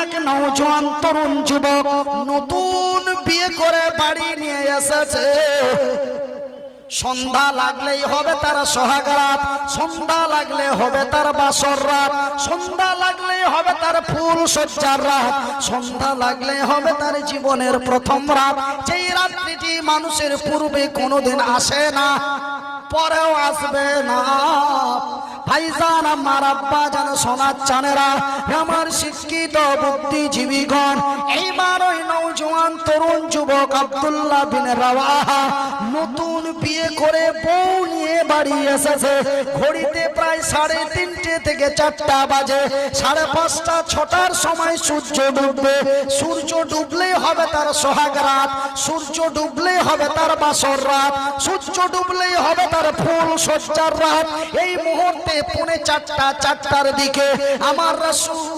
এক নওজোয়ান তরুণ যুবক নতুন বিয়ে করে বাড়ি নিয়ে এসেছে। সন্ধ্যা লাগলেই হবে তার সোহাগ রাত, সন্ধ্যা লাগলে হবে তার বাসর রাত, সন্ধ্যা লাগলে হবে তার ফুল সজ্জার রাত, সন্ধ্যা লাগলে হবে তার জীবনের প্রথম রাত। যেই রাত্রিটি মানুষের পূর্বে কোনোদিন আসে না, পরেও আসবে না। ভাইজান, আমার আব্বা জান, সোনার চানেরা, আমার শিক্ষিত বুদ্ধিজীবীগণ, এইবার ওই নওজোয়ান তরুণ যুবক আব্দুল্লাহ বিন রাওয়াহা নতুন বিয়ে করে বউ নিয়ে বাড়ি এসেছে। ঘড়িতে প্রায় 3:30 থেকে 4টা বাজে। 5:30 6টার সময় সূর্য ডুববে। সূর্য ডুবলে হবে তার সোহাগ রাত, সূর্য ডুবলে হবে তার বাসর রাত, সূর্য ডুবলে হবে তার ফুল সজ্জার রাত। এই মুহূর্তে 4:45 4টার দিকে আমার রাসূল